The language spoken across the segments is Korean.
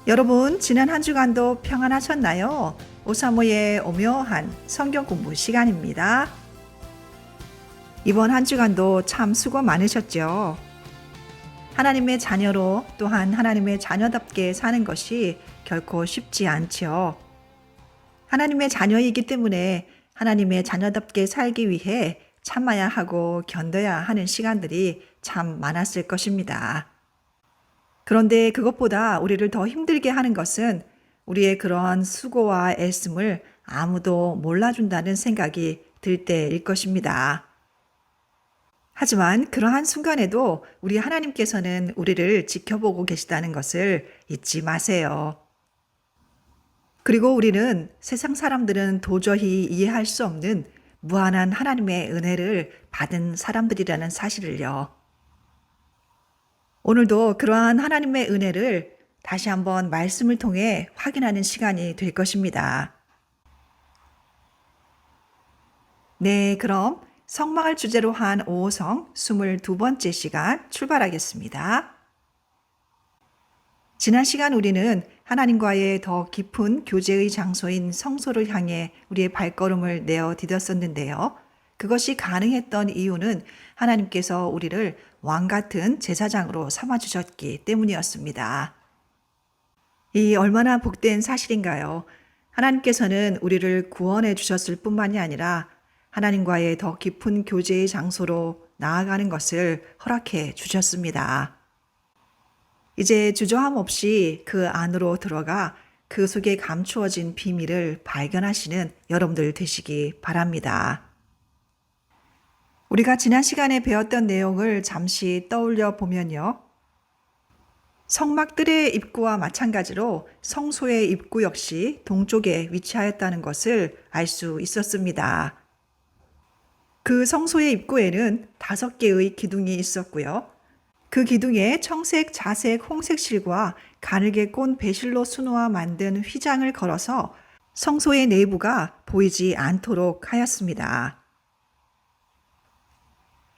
여러분, 지난 한 주간도 평안하셨나요? 오사모의 오묘한 성경 공부 시간입니다. 이번 한 주간도 참 수고 많으셨죠? 하나님의 자녀로 또한 하나님의 자녀답게 사는 것이 결코 쉽지 않죠. 하나님의 자녀이기 때문에 하나님의 자녀답게 살기 위해 참아야 하고 견뎌야 하는 시간들이 참 많았을 것입니다. 그런데 그것보다 우리를 더 힘들게 하는 것은 우리의 그러한 수고와 애씀을 아무도 몰라준다는 생각이 들 때일 것입니다. 하지만 그러한 순간에도 우리 하나님께서는 우리를 지켜보고 계시다는 것을 잊지 마세요. 그리고 우리는 세상 사람들은 도저히 이해할 수 없는 무한한 하나님의 은혜를 받은 사람들이라는 사실을요. 오늘도 그러한 하나님의 은혜를 다시 한번 말씀을 통해 확인하는 시간이 될 것입니다. 네, 그럼 성막을 주제로 한 5호성 22번째 시간 출발하겠습니다. 지난 시간 우리는 하나님과의 더 깊은 교제의 장소인 성소를 향해 우리의 발걸음을 내어 디뎠었는데요. 그것이 가능했던 이유는 하나님께서 우리를 왕 같은 제사장으로 삼아주셨기 때문이었습니다. 이 얼마나 복된 사실인가요? 하나님께서는 우리를 구원해 주셨을 뿐만이 아니라 하나님과의 더 깊은 교제의 장소로 나아가는 것을 허락해 주셨습니다. 이제 주저함 없이 그 안으로 들어가 그 속에 감추어진 비밀을 발견하시는 여러분들 되시기 바랍니다. 우리가 지난 시간에 배웠던 내용을 잠시 떠올려 보면요. 성막들의 입구와 마찬가지로 성소의 입구 역시 동쪽에 위치하였다는 것을 알 수 있었습니다. 그 성소의 입구에는 5개의 기둥이 있었고요. 그 기둥에 청색, 자색, 홍색 실과 가늘게 꼰 배실로 수놓아 만든 휘장을 걸어서 성소의 내부가 보이지 않도록 하였습니다.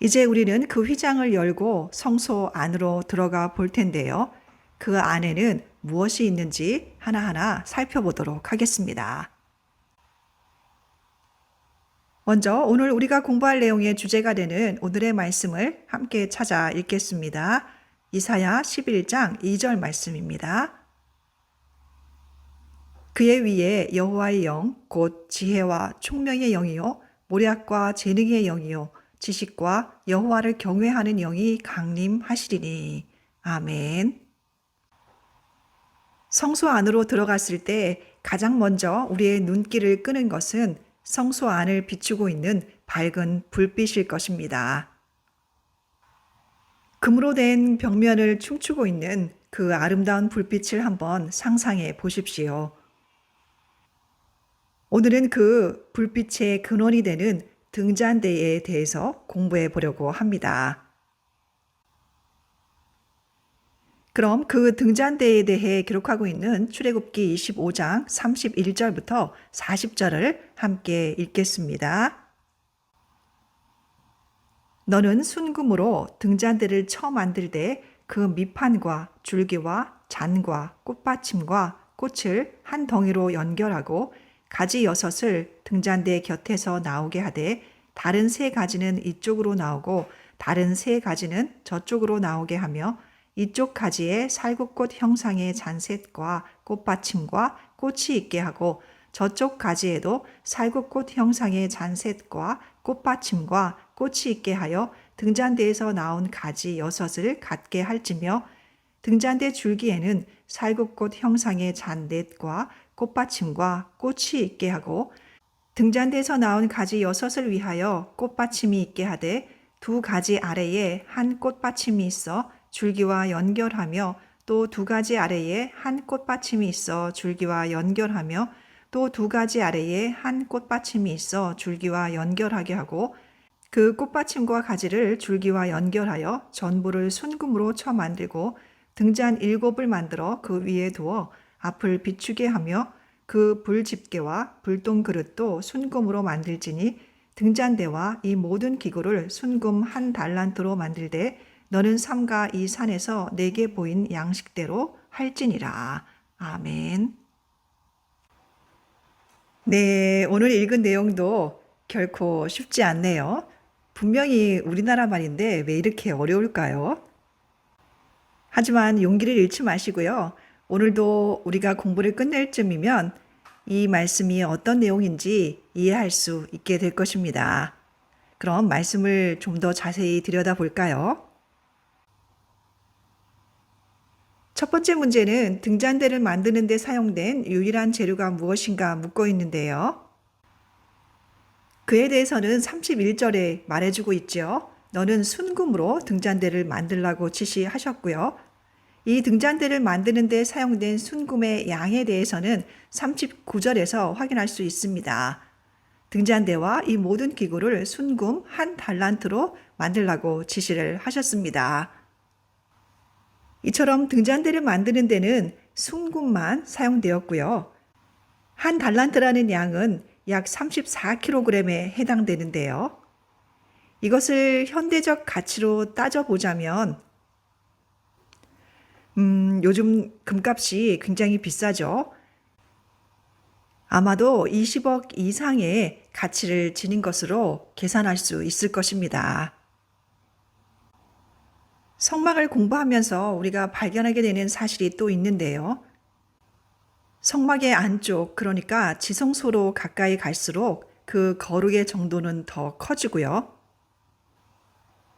이제 우리는 그 휘장을 열고 성소 안으로 들어가 볼 텐데요. 그 안에는 무엇이 있는지 하나하나 살펴보도록 하겠습니다. 먼저 오늘 우리가 공부할 내용의 주제가 되는 오늘의 말씀을 함께 찾아 읽겠습니다. 이사야 11장 2절 말씀입니다. 그의 위에 여호와의 영, 곧 지혜와 총명의 영이요 모략과 재능의 영이요 지식과 여호와를 경외하는 영이 강림하시리니. 아멘. 성소 안으로 들어갔을 때 가장 먼저 우리의 눈길을 끄는 것은 성소 안을 비추고 있는 밝은 불빛일 것입니다. 금으로 된 벽면을 춤추고 있는 그 아름다운 불빛을 한번 상상해 보십시오. 오늘은 그 불빛의 근원이 되는 등잔대에 대해서 공부해 보려고 합니다. 그럼 그 등잔대에 대해 기록하고 있는 출애굽기 25장 31절부터 40절을 함께 읽겠습니다. 너는 순금으로 등잔대를 쳐 만들되 그 밑판과 줄기와 잔과 꽃받침과 꽃을 한 덩이로 연결하고 가지 6을 등잔대 곁에서 나오게 하되 다른 3가지는 이쪽으로 나오고 다른 3가지는 저쪽으로 나오게 하며 이쪽 가지에 살구꽃 형상의 잔셋과 꽃받침과 꽃이 있게 하고 저쪽 가지에도 살구꽃 형상의 잔셋과 꽃받침과 꽃이 있게 하여 등잔대에서 나온 가지 6을 갖게 할지며 등잔대 줄기에는 살구꽃 형상의 잔넷과 꽃받침과 꽃이 있게 하고 등잔대에서 나온 가지 6을 위하여 꽃받침이 있게 하되 2가지 아래에 한 꽃받침이 있어 줄기와 연결하며 또 2가지 아래에 한 꽃받침이 있어 줄기와 연결하며 또 2가지 아래에 한 꽃받침이 있어 줄기와 연결하게 하고 그 꽃받침과 가지를 줄기와 연결하여 전부를 순금으로 쳐 만들고 등잔 7을 만들어 그 위에 두어 앞을 비추게 하며 그 불집게와 불똥 그릇도 순금으로 만들지니 등잔대와 이 모든 기구를 순금 1달란트로 만들되 너는 삼가 이 산에서 내게 보인 양식대로 할지니라. 아멘. 네, 오늘 읽은 내용도 결코 쉽지 않네요. 분명히 우리나라 말인데 왜 이렇게 어려울까요? 하지만 용기를 잃지 마시고요. 오늘도 우리가 공부를 끝낼 쯤이면 이 말씀이 어떤 내용인지 이해할 수 있게 될 것입니다. 그럼 말씀을 좀 더 자세히 들여다볼까요? 첫 번째 문제는 등잔대를 만드는 데 사용된 유일한 재료가 무엇인가 묻고 있는데요. 그에 대해서는 31절에 말해주고 있죠. 너는 순금으로 등잔대를 만들라고 지시하셨고요. 이 등잔대를 만드는 데 사용된 순금의 양에 대해서는 39절에서 확인할 수 있습니다. 등잔대와 이 모든 기구를 순금 한 달란트로 만들라고 지시를 하셨습니다. 이처럼 등잔대를 만드는 데는 순금만 사용되었고요. 한 달란트라는 양은 약 34kg에 해당되는데요. 이것을 현대적 가치로 따져보자면 요즘 금값이 굉장히 비싸죠. 아마도 20억 이상의 가치를 지닌 것으로 계산할 수 있을 것입니다. 성막을 공부하면서 우리가 발견하게 되는 사실이 또 있는데요. 성막의 안쪽, 그러니까 지성소로 가까이 갈수록 그 거룩의 정도는 더 커지고요.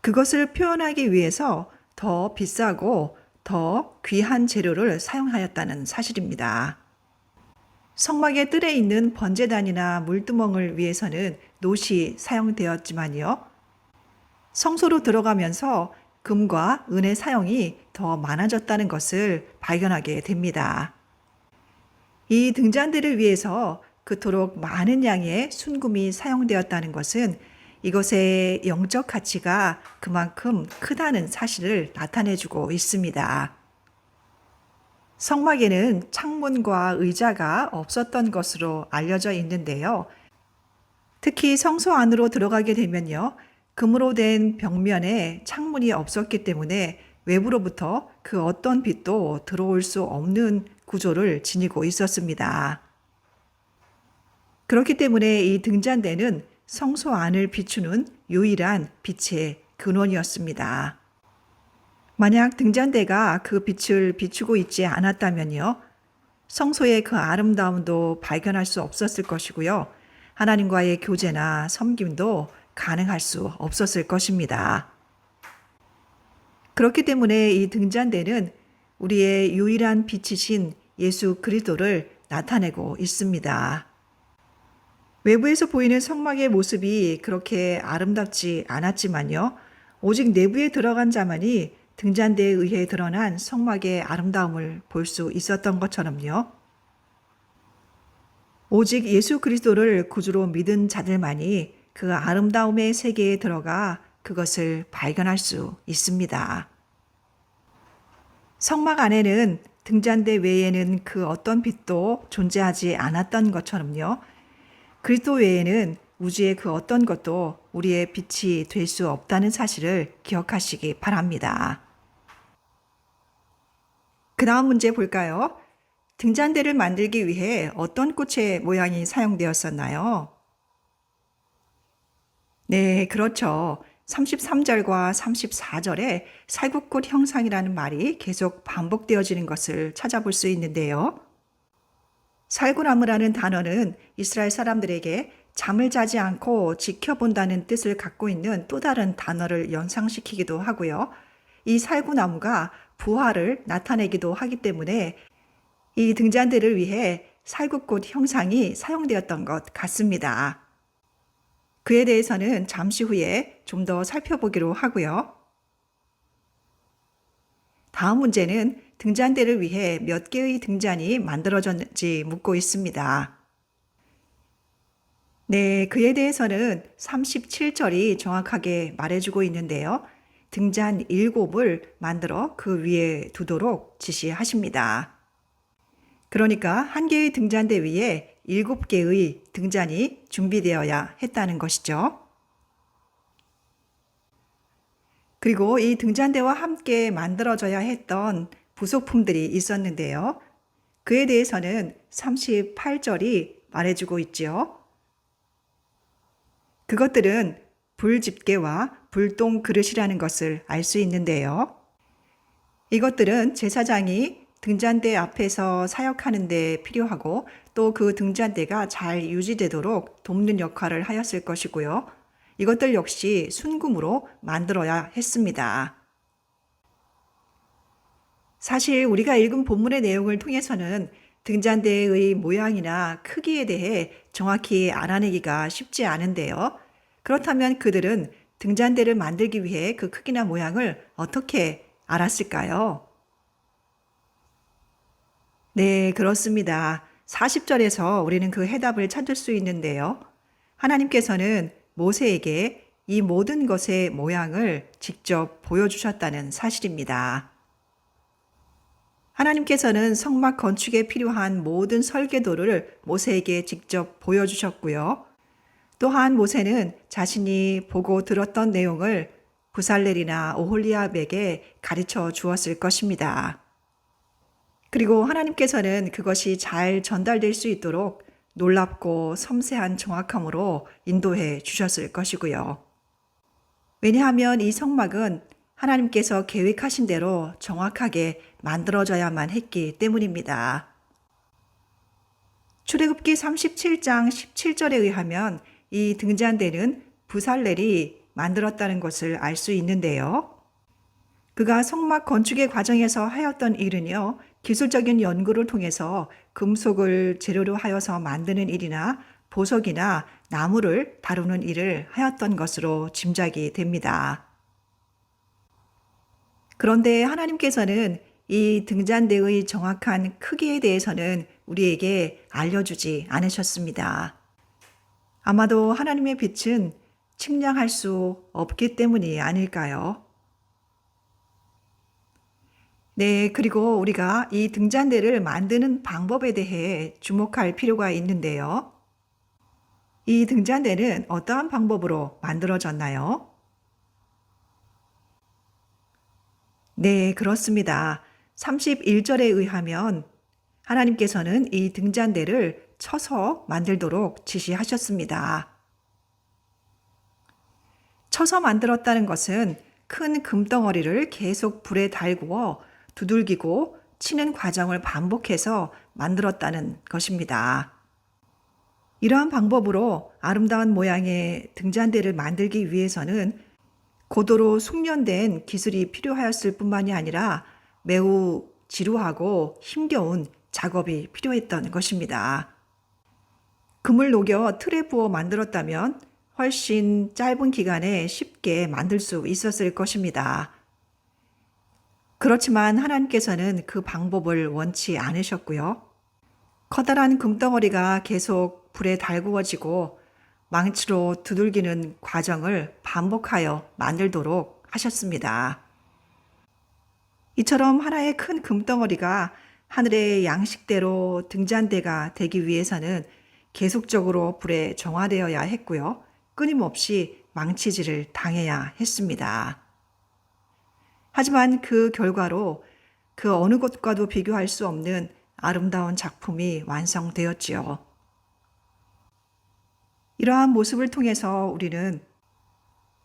그것을 표현하기 위해서 더 비싸고 더 귀한 재료를 사용하였다는 사실입니다. 성막의 뜰에 있는 번제단이나 물두멍을 위해서는 놋이 사용되었지만요. 성소로 들어가면서 금과 은의 사용이 더 많아졌다는 것을 발견하게 됩니다. 이 등잔대를 위해서 그토록 많은 양의 순금이 사용되었다는 것은 이것의 영적 가치가 그만큼 크다는 사실을 나타내주고 있습니다. 성막에는 창문과 의자가 없었던 것으로 알려져 있는데요. 특히 성소 안으로 들어가게 되면요. 금으로 된 벽면에 창문이 없었기 때문에 외부로부터 그 어떤 빛도 들어올 수 없는 구조를 지니고 있었습니다. 그렇기 때문에 이 등잔대는 성소 안을 비추는 유일한 빛의 근원이었습니다. 만약 등잔대가 그 빛을 비추고 있지 않았다면요. 성소의 그 아름다움도 발견할 수 없었을 것이고요. 하나님과의 교제나 섬김도 가능할 수 없었을 것입니다. 그렇기 때문에 이 등잔대는 우리의 유일한 빛이신 예수 그리스도를 나타내고 있습니다. 외부에서 보이는 성막의 모습이 그렇게 아름답지 않았지만요. 오직 내부에 들어간 자만이 등잔대에 의해 드러난 성막의 아름다움을 볼 수 있었던 것처럼요. 오직 예수 그리스도를 구주로 믿은 자들만이 그 아름다움의 세계에 들어가 그것을 발견할 수 있습니다. 성막 안에는 등잔대 외에는 그 어떤 빛도 존재하지 않았던 것처럼요. 그리스도 외에는 우주의 그 어떤 것도 우리의 빛이 될 수 없다는 사실을 기억하시기 바랍니다. 그 다음 문제 볼까요? 등잔대를 만들기 위해 어떤 꽃의 모양이 사용되었었나요? 네, 그렇죠. 33절과 34절에 살구꽃 형상이라는 말이 계속 반복되어지는 것을 찾아볼 수 있는데요. 살구나무라는 단어는 이스라엘 사람들에게 잠을 자지 않고 지켜본다는 뜻을 갖고 있는 또 다른 단어를 연상시키기도 하고요. 이 살구나무가 부활을 나타내기도 하기 때문에 이 등잔대를 위해 살구꽃 형상이 사용되었던 것 같습니다. 그에 대해서는 잠시 후에 좀 더 살펴보기로 하고요. 다음 문제는 등잔대를 위해 몇 개의 등잔이 만들어졌는지 묻고 있습니다. 네, 그에 대해서는 37절이 정확하게 말해주고 있는데요. 등잔 7을 만들어 그 위에 두도록 지시하십니다. 그러니까 한 개의 등잔대 위에 7개의 등잔이 준비되어야 했다는 것이죠. 그리고 이 등잔대와 함께 만들어져야 했던 부속품들이 있었는데요. 그에 대해서는 38절이 말해주고 있지요. 그것들은 불집게와 불똥 그릇이라는 것을 알 수 있는데요. 이것들은 제사장이 등잔대 앞에서 사역하는 데 필요하고 또 그 등잔대가 잘 유지되도록 돕는 역할을 하였을 것이고요. 이것들 역시 순금으로 만들어야 했습니다. 사실 우리가 읽은 본문의 내용을 통해서는 등잔대의 모양이나 크기에 대해 정확히 알아내기가 쉽지 않은데요. 그렇다면 그들은 등잔대를 만들기 위해 그 크기나 모양을 어떻게 알았을까요? 네, 그렇습니다. 40절에서 우리는 그 해답을 찾을 수 있는데요. 하나님께서는 모세에게 이 모든 것의 모양을 직접 보여주셨다는 사실입니다. 하나님께서는 성막 건축에 필요한 모든 설계도를 모세에게 직접 보여주셨고요. 또한 모세는 자신이 보고 들었던 내용을 부살렐이나 오홀리압에게 가르쳐 주었을 것입니다. 그리고 하나님께서는 그것이 잘 전달될 수 있도록 놀랍고 섬세한 정확함으로 인도해 주셨을 것이고요. 왜냐하면 이 성막은 하나님께서 계획하신 대로 정확하게 만들어져야만 했기 때문입니다. 출애굽기 37장 17절에 의하면 이 등잔대는 부살렐이 만들었다는 것을 알 수 있는데요. 그가 성막 건축의 과정에서 하였던 일은요, 기술적인 연구를 통해서 금속을 재료로 하여서 만드는 일이나 보석이나 나무를 다루는 일을 하였던 것으로 짐작이 됩니다. 그런데 하나님께서는 이 등잔대의 정확한 크기에 대해서는 우리에게 알려주지 않으셨습니다. 아마도 하나님의 빛은 측량할 수 없기 때문이 아닐까요? 네, 그리고 우리가 이 등잔대를 만드는 방법에 대해 주목할 필요가 있는데요. 이 등잔대는 어떠한 방법으로 만들어졌나요? 네, 그렇습니다. 31절에 의하면 하나님께서는 이 등잔대를 쳐서 만들도록 지시하셨습니다. 쳐서 만들었다는 것은 큰 금덩어리를 계속 불에 달구어 두들기고 치는 과정을 반복해서 만들었다는 것입니다. 이러한 방법으로 아름다운 모양의 등잔대를 만들기 위해서는 고도로 숙련된 기술이 필요하였을 뿐만이 아니라 매우 지루하고 힘겨운 작업이 필요했던 것입니다. 금을 녹여 틀에 부어 만들었다면 훨씬 짧은 기간에 쉽게 만들 수 있었을 것입니다. 그렇지만 하나님께서는 그 방법을 원치 않으셨고요. 커다란 금덩어리가 계속 불에 달구어지고 망치로 두들기는 과정을 반복하여 만들도록 하셨습니다. 이처럼 하나의 큰 금덩어리가 하늘의 양식대로 등잔대가 되기 위해서는 계속적으로 불에 정화되어야 했고요. 끊임없이 망치질을 당해야 했습니다. 하지만 그 결과로 그 어느 것과도 비교할 수 없는 아름다운 작품이 완성되었지요. 이러한 모습을 통해서 우리는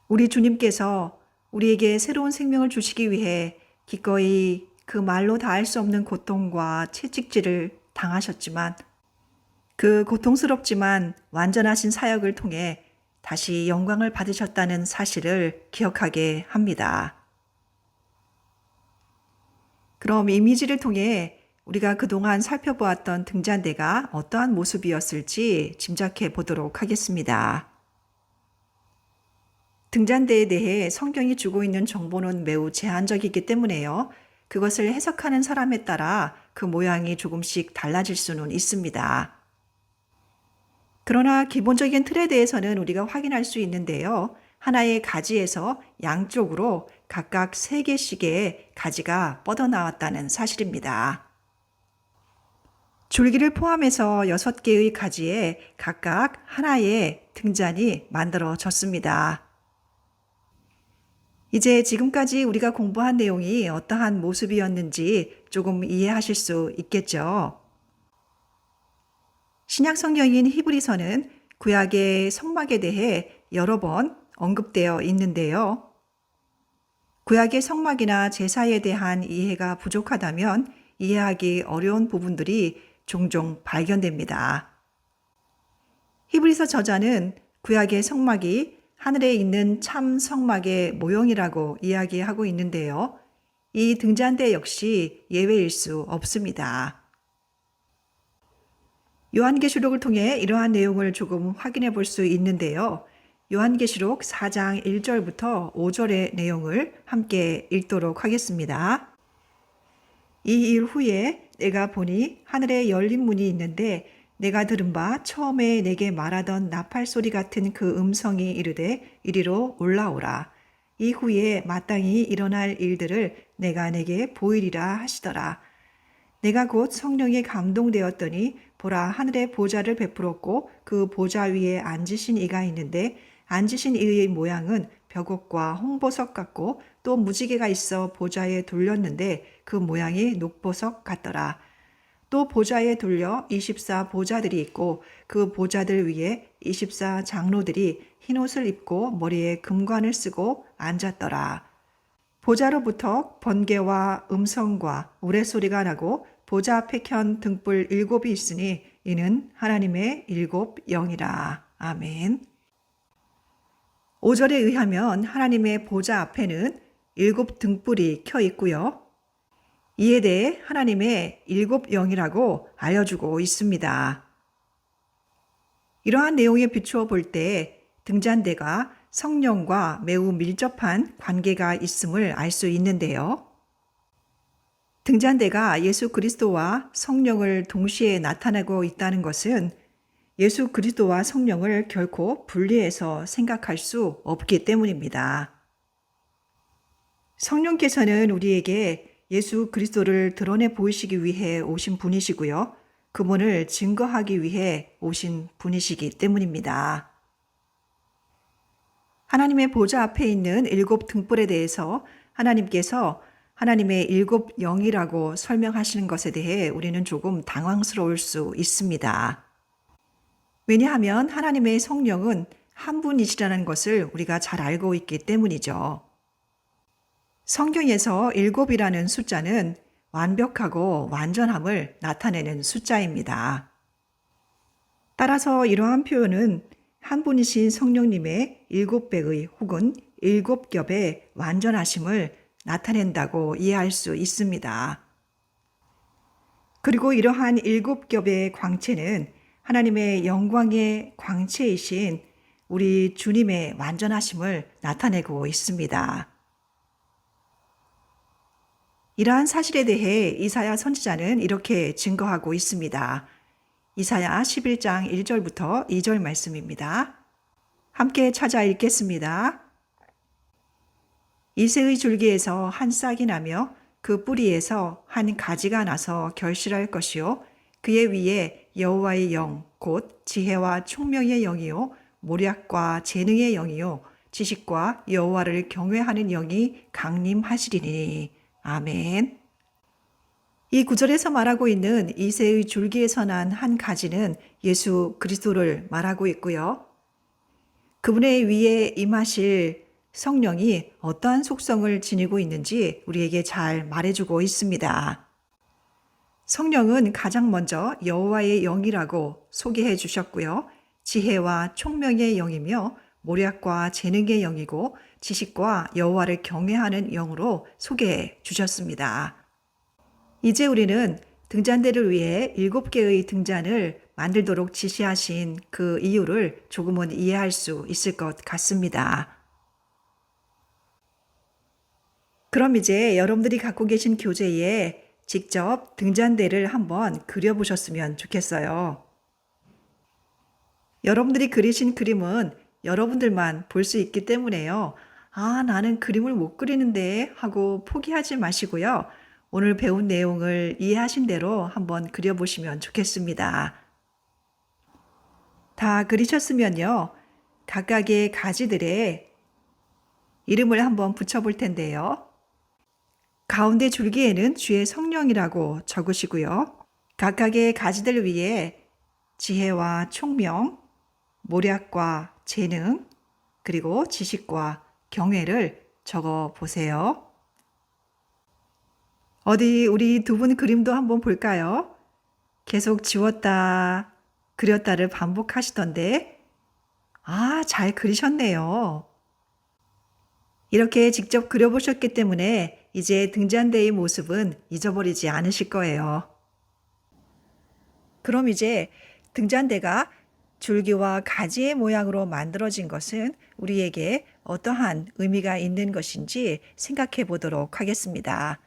우리 주님께서 우리에게 새로운 생명을 주시기 위해 기꺼이 그 말로 다할 수 없는 고통과 채찍질을 당하셨지만 그 고통스럽지만 완전하신 사역을 통해 다시 영광을 받으셨다는 사실을 기억하게 합니다. 그럼 이미지를 통해 우리가 그동안 살펴보았던 등잔대가 어떠한 모습이었을지 짐작해 보도록 하겠습니다. 등잔대에 대해 성경이 주고 있는 정보는 매우 제한적이기 때문에요. 그것을 해석하는 사람에 따라 그 모양이 조금씩 달라질 수는 있습니다. 그러나 기본적인 틀에 대해서는 우리가 확인할 수 있는데요. 하나의 가지에서 양쪽으로 각각 3개씩의 가지가 뻗어나왔다는 사실입니다. 줄기를 포함해서 6개의 가지에 각각 하나의 등잔이 만들어졌습니다. 이제 지금까지 우리가 공부한 내용이 어떠한 모습이었는지 조금 이해하실 수 있겠죠? 신약 성경인 히브리서는 구약의 성막에 대해 여러 번 언급되어 있는데요. 구약의 성막이나 제사에 대한 이해가 부족하다면 이해하기 어려운 부분들이 종종 발견됩니다. 히브리서 저자는 구약의 성막이 하늘에 있는 참 성막의 모형이라고 이야기하고 있는데요. 이 등잔대 역시 예외일 수 없습니다. 요한계시록을 통해 이러한 내용을 조금 확인해 볼 수 있는데요. 요한계시록 4장 1절부터 5절의 내용을 함께 읽도록 하겠습니다. 이 일 후에 내가 보니 하늘에 열린 문이 있는데 내가 들은 바 처음에 내게 말하던 나팔 소리 같은 그 음성이 이르되 이리로 올라오라. 이후에 마땅히 일어날 일들을 내가 내게 보이리라 하시더라. 내가 곧 성령에 감동되었더니 보라 하늘에 보좌를 베풀었고 그 보좌 위에 앉으신 이가 있는데 앉으신 이의 모양은 벽옥과 홍보석 같고 또 무지개가 있어 보좌에 둘렸는데 그 모양이 녹보석 같더라. 또 보좌에 둘려 24 보좌들이 있고 그 보좌들 위에 24 장로들이 흰옷을 입고 머리에 금관을 쓰고 앉았더라. 보좌로부터 번개와 음성과 우레소리가 나고 보좌 앞에 켠 등불 7이 있으니 이는 하나님의 7 영이라. 아멘. 5절에 의하면 하나님의 보좌 앞에는 7 등불이 켜 있고요. 이에 대해 하나님의 7 영이라고 알려주고 있습니다. 이러한 내용에 비추어 볼 때 등잔대가 성령과 매우 밀접한 관계가 있음을 알 수 있는데요. 등잔대가 예수 그리스도와 성령을 동시에 나타내고 있다는 것은 예수 그리스도와 성령을 결코 분리해서 생각할 수 없기 때문입니다. 성령께서는 우리에게 예수 그리스도를 드러내 보이시기 위해 오신 분이시고요. 그분을 증거하기 위해 오신 분이시기 때문입니다. 하나님의 보좌 앞에 있는 7 등불에 대해서 하나님께서 하나님의 7 영이라고 설명하시는 것에 대해 우리는 조금 당황스러울 수 있습니다. 왜냐하면 하나님의 성령은 한 분이시라는 것을 우리가 잘 알고 있기 때문이죠. 성경에서 7이라는 숫자는 완벽하고 완전함을 나타내는 숫자입니다. 따라서 이러한 표현은 한 분이신 성령님의 7배의 혹은 7겹의 완전하심을 나타낸다고 이해할 수 있습니다. 그리고 이러한 7겹의 광채는 하나님의 영광의 광채이신 우리 주님의 완전하심을 나타내고 있습니다. 이러한 사실에 대해 이사야 선지자는 이렇게 증거하고 있습니다. 이사야 11장 1절부터 2절 말씀입니다. 함께 찾아 읽겠습니다. 이새의 줄기에서 한 싹이 나며 그 뿌리에서 한 가지가 나서 결실할 것이요 그의 위에 여호와의 영 곧 지혜와 총명의 영이요 모략과 재능의 영이요 지식과 여호와를 경외하는 영이 강림하시리니. 아멘. 이 구절에서 말하고 있는 이새의 줄기에서 난 한 가지는 예수 그리스도를 말하고 있고요. 그분의 위에 임하실 성령이 어떠한 속성을 지니고 있는지 우리에게 잘 말해주고 있습니다. 성령은 가장 먼저 여호와의 영이라고 소개해 주셨고요. 지혜와 총명의 영이며 모략과 재능의 영이고 지식과 여호와를 경외하는 영으로 소개해 주셨습니다. 이제 우리는 등잔대를 위해 7개의 등잔을 만들도록 지시하신 그 이유를 조금은 이해할 수 있을 것 같습니다. 그럼 이제 여러분들이 갖고 계신 교재에 직접 등잔대를 한번 그려보셨으면 좋겠어요. 여러분들이 그리신 그림은 여러분들만 볼 수 있기 때문에요. 아, 나는 그림을 못 그리는데 하고 포기하지 마시고요. 오늘 배운 내용을 이해하신 대로 한번 그려보시면 좋겠습니다. 다 그리셨으면요. 각각의 가지들의 이름을 한번 붙여볼 텐데요. 가운데 줄기에는 주의 성령이라고 적으시고요. 각각의 가지들 위에 지혜와 총명, 모략과 재능, 그리고 지식과 경외를 적어 보세요. 어디 우리 두 분 그림도 한번 볼까요? 계속 지웠다, 그렸다를 반복하시던데, 잘 그리셨네요. 이렇게 직접 그려보셨기 때문에 이제 등잔대의 모습은 잊어버리지 않으실 거예요. 그럼 이제 등잔대가 줄기와 가지의 모양으로 만들어진 것은 우리에게 어떠한 의미가 있는 것인지 생각해 보도록 하겠습니다.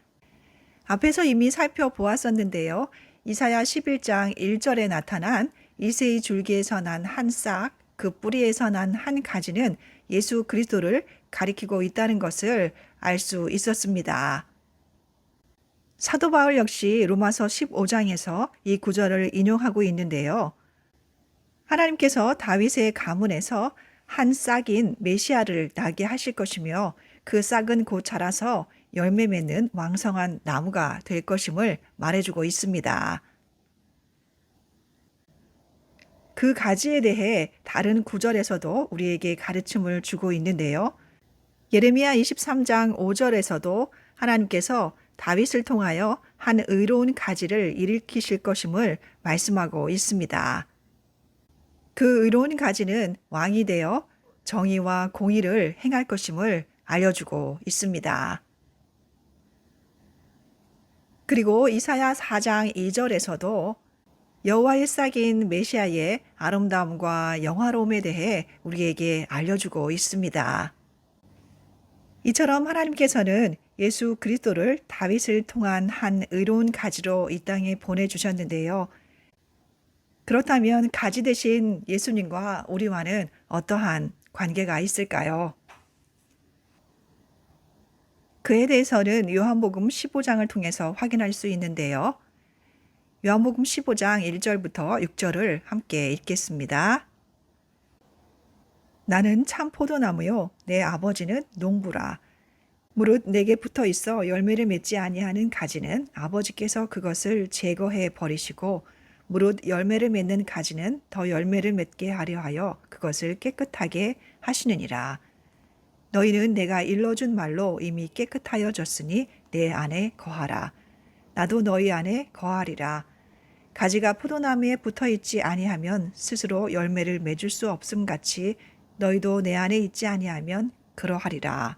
앞에서 이미 살펴보았었는데요. 이사야 11장 1절에 나타난 이새의 줄기에서 난 한 싹, 그 뿌리에서 난 한 가지는 예수 그리스도를 가리키고 있다는 것을 알 수 있었습니다. 사도 바울 역시 로마서 15장에서 이 구절을 인용하고 있는데요. 하나님께서 다윗의 가문에서 한 싹인 메시아를 나게 하실 것이며 그 싹은 곧 자라서 열매 맺는 왕성한 나무가 될 것임을 말해주고 있습니다. 그 가지에 대해 다른 구절에서도 우리에게 가르침을 주고 있는데요. 예레미야 23장 5절에서도 하나님께서 다윗을 통하여 한 의로운 가지를 일으키실 것임을 말씀하고 있습니다. 그 의로운 가지는 왕이 되어 정의와 공의를 행할 것임을 알려주고 있습니다. 그리고 이사야 4장 2절에서도 여호와의 싹인 메시아의 아름다움과 영화로움에 대해 우리에게 알려주고 있습니다. 이처럼 하나님께서는 예수 그리스도를 다윗을 통한 한 의로운 가지로 이 땅에 보내주셨는데요. 그렇다면 가지 대신 예수님과 우리와는 어떠한 관계가 있을까요? 그에 대해서는 요한복음 15장을 통해서 확인할 수 있는데요. 요한복음 15장 1절부터 6절을 함께 읽겠습니다. 나는 참 포도나무요 내 아버지는 농부라. 무릇 내게 붙어 있어 열매를 맺지 아니하는 가지는 아버지께서 그것을 제거해 버리시고 무릇 열매를 맺는 가지는 더 열매를 맺게 하려 하여 그것을 깨끗하게 하시느니라. 너희는 내가 일러준 말로 이미 깨끗하여졌으니 내 안에 거하라. 나도 너희 안에 거하리라. 가지가 포도나무에 붙어 있지 아니하면 스스로 열매를 맺을 수 없음 같이 너희도 내 안에 있지 아니하면 그러하리라.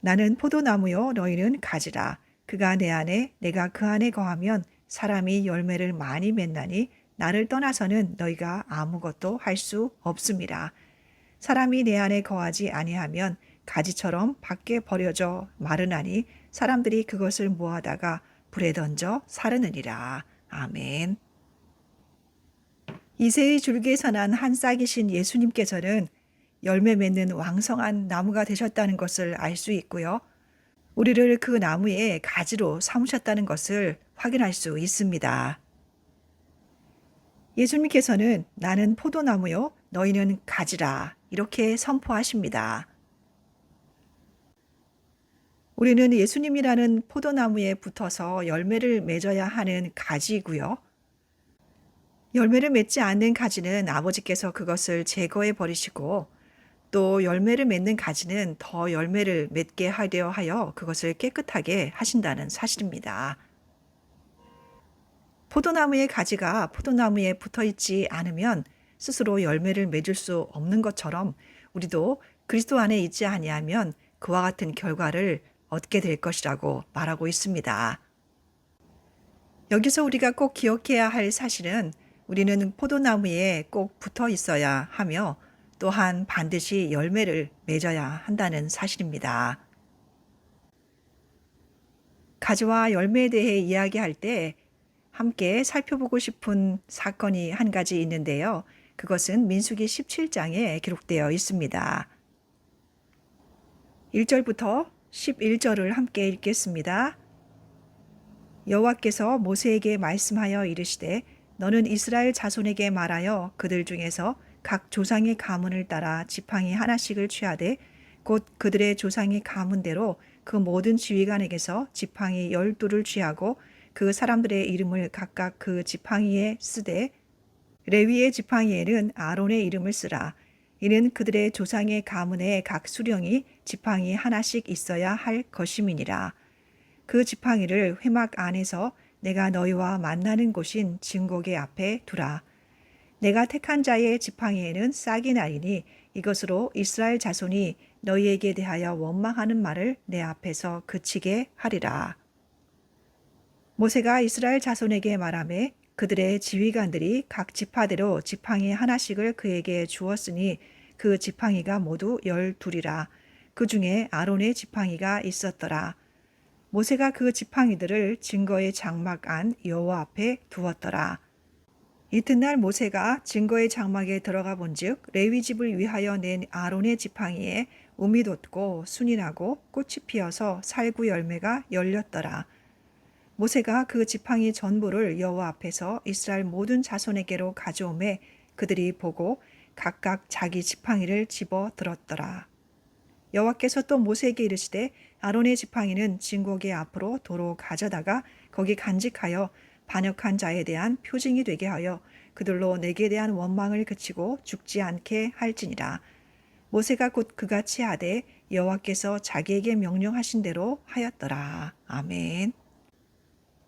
나는 포도나무요 너희는 가지라. 그가 내 안에 내가 그 안에 거하면 사람이 열매를 많이 맺나니 나를 떠나서는 너희가 아무것도 할 수 없음이라. 사람이 내 안에 거하지 아니하면 가지처럼 밖에 버려져 마르나니 사람들이 그것을 모아다가 불에 던져 사르느니라. 아멘. 이새의 줄기에서 난 한 싹이신 예수님께서는 열매 맺는 왕성한 나무가 되셨다는 것을 알 수 있고요. 우리를 그 나무의 가지로 삼으셨다는 것을 확인할 수 있습니다. 예수님께서는 나는 포도나무요 너희는 가지라 이렇게 선포하십니다. 우리는 예수님이라는 포도나무에 붙어서 열매를 맺어야 하는 가지이고요. 열매를 맺지 않는 가지는 아버지께서 그것을 제거해 버리시고 또 열매를 맺는 가지는 더 열매를 맺게 하려 하여 그것을 깨끗하게 하신다는 사실입니다. 포도나무의 가지가 포도나무에 붙어 있지 않으면 스스로 열매를 맺을 수 없는 것처럼 우리도 그리스도 안에 있지 아니하면 그와 같은 결과를 얻게 될 것이라고 말하고 있습니다. 여기서 우리가 꼭 기억해야 할 사실은 우리는 포도나무에 꼭 붙어 있어야 하며 또한 반드시 열매를 맺어야 한다는 사실입니다. 가지와 열매에 대해 이야기할 때 함께 살펴보고 싶은 사건이 한 가지 있는데요. 그것은 민수기 17장에 기록되어 있습니다. 1절부터 11절을 함께 읽겠습니다. 여호와께서 모세에게 말씀하여 이르시되 너는 이스라엘 자손에게 말하여 그들 중에서 각 조상의 가문을 따라 지팡이 하나씩을 취하되 곧 그들의 조상의 가문대로 그 모든 지휘관에게서 지팡이 12를 취하고 그 사람들의 이름을 각각 그 지팡이에 쓰되 레위의 지팡이에는 아론의 이름을 쓰라. 이는 그들의 조상의 가문의 각 수령이 지팡이 하나씩 있어야 할 것임이니라. 그 지팡이를 회막 안에서 내가 너희와 만나는 곳인 증거계 앞에 두라. 내가 택한 자의 지팡이에는 싹이 나리니 이것으로 이스라엘 자손이 너희에게 대하여 원망하는 말을 내 앞에서 그치게 하리라. 모세가 이스라엘 자손에게 말하매 그들의 지휘관들이 각 지파대로 지팡이 하나씩을 그에게 주었으니 그 지팡이가 모두 12이라. 그 중에 아론의 지팡이가 있었더라. 모세가 그 지팡이들을 증거의 장막 안 여호와 앞에 두었더라. 이튿날 모세가 증거의 장막에 들어가 본즉 레위 집을 위하여 낸 아론의 지팡이에 움이 돋고 순이 나고 꽃이 피어서 살구 열매가 열렸더라. 모세가 그 지팡이 전부를 여호와 앞에서 이스라엘 모든 자손에게로 가져오매 그들이 보고 각각 자기 지팡이를 집어 들었더라. 여호와께서 또 모세에게 이르시되 아론의 지팡이는 증거계 앞으로 도로 가져다가 거기 간직하여 반역한 자에 대한 표징이 되게 하여 그들로 내게 대한 원망을 그치고 죽지 않게 할지니라. 모세가 곧 그같이 하되 여호와께서 자기에게 명령하신 대로 하였더라. 아멘.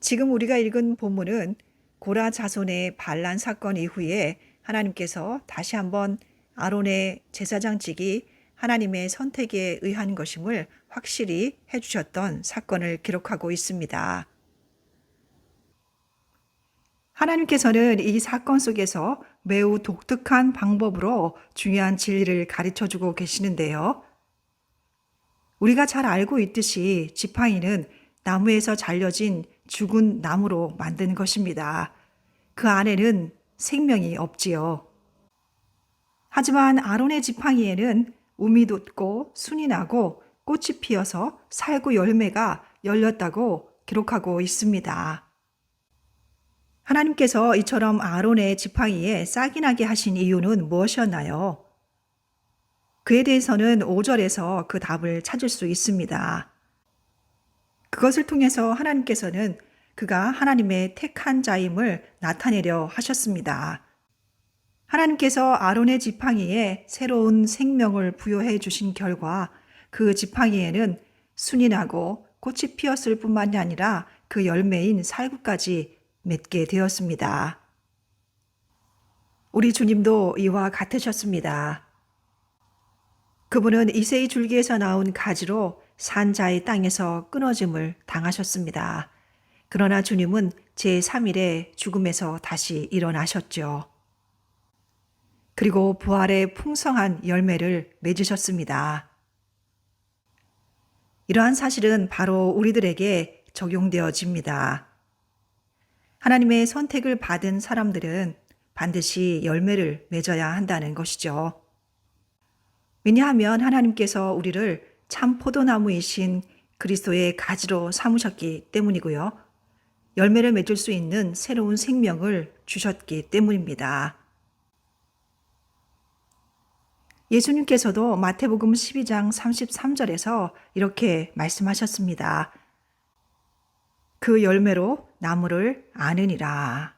지금 우리가 읽은 본문은 고라 자손의 반란 사건 이후에 하나님께서 다시 한번 아론의 제사장직이 하나님의 선택에 의한 것임을 확실히 해주셨던 사건을 기록하고 있습니다. 하나님께서는 이 사건 속에서 매우 독특한 방법으로 중요한 진리를 가르쳐주고 계시는데요. 우리가 잘 알고 있듯이 지팡이는 나무에서 잘려진 죽은 나무로 만든 것입니다. 그 안에는 생명이 없지요. 하지만 아론의 지팡이에는 움이 돋고 순이 나고 꽃이 피어서 살구 열매가 열렸다고 기록하고 있습니다. 하나님께서 이처럼 아론의 지팡이에 싹이 나게 하신 이유는 무엇이었나요? 그에 대해서는 5절에서 그 답을 찾을 수 있습니다. 그것을 통해서 하나님께서는 그가 하나님의 택한 자임을 나타내려 하셨습니다. 하나님께서 아론의 지팡이에 새로운 생명을 부여해 주신 결과 그 지팡이에는 순이 나고 꽃이 피었을 뿐만이 아니라 그 열매인 살구까지 맺게 되었습니다. 우리 주님도 이와 같으셨습니다. 그분은 이새의 줄기에서 나온 가지로 산자의 땅에서 끊어짐을 당하셨습니다. 그러나 주님은 제3일에 죽음에서 다시 일어나셨죠. 그리고 부활의 풍성한 열매를 맺으셨습니다. 이러한 사실은 바로 우리들에게 적용되어집니다. 하나님의 선택을 받은 사람들은 반드시 열매를 맺어야 한다는 것이죠. 왜냐하면 하나님께서 우리를 참 포도나무이신 그리스도의 가지로 삼으셨기 때문이고요. 열매를 맺을 수 있는 새로운 생명을 주셨기 때문입니다. 예수님께서도 마태복음 12장 33절에서 이렇게 말씀하셨습니다. 그 열매로 나무를 아느니라.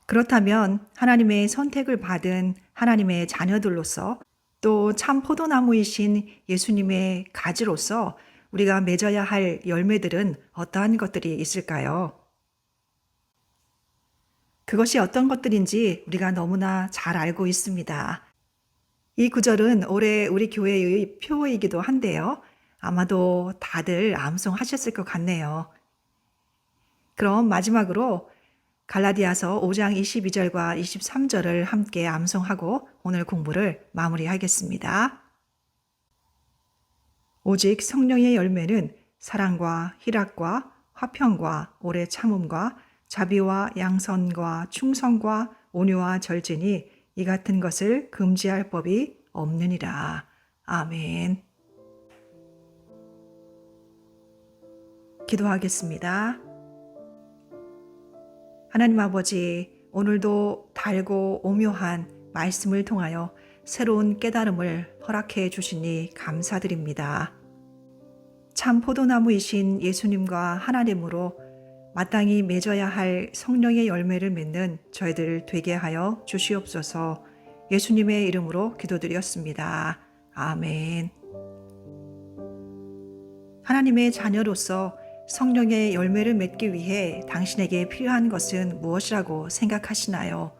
그렇다면 하나님의 선택을 받은 하나님의 자녀들로서 또 참 포도나무이신 예수님의 가지로서 우리가 맺어야 할 열매들은 어떠한 것들이 있을까요? 그것이 어떤 것들인지 우리가 너무나 잘 알고 있습니다. 이 구절은 올해 우리 교회의 표이기도 한데요. 아마도 다들 암송하셨을 것 같네요. 그럼 마지막으로 갈라디아서 5장 22절과 23절을 함께 암송하고 오늘 공부를 마무리하겠습니다. 오직 성령의 열매는 사랑과 희락과 화평과 오래 참음과 자비와 양선과 충성과 온유와 절제니 이 같은 것을 금지할 법이 없느니라. 아멘. 기도하겠습니다. 하나님 아버지, 오늘도 달고 오묘한 말씀을 통하여 새로운 깨달음을 허락해 주시니 감사드립니다. 참 포도나무이신 예수님과 하나님으로 마땅히 맺어야 할 성령의 열매를 맺는 저희들 되게 하여 주시옵소서. 예수님의 이름으로 기도드렸습니다. 아멘. 하나님의 자녀로서 성령의 열매를 맺기 위해 당신에게 필요한 것은 무엇이라고 생각하시나요?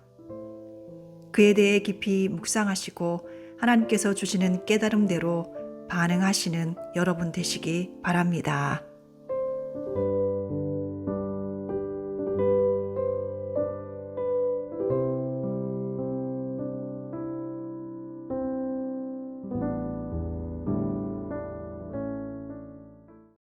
그에 대해 깊이 묵상하시고 하나님께서 주시는 깨달음대로 반응하시는 여러분 되시기 바랍니다.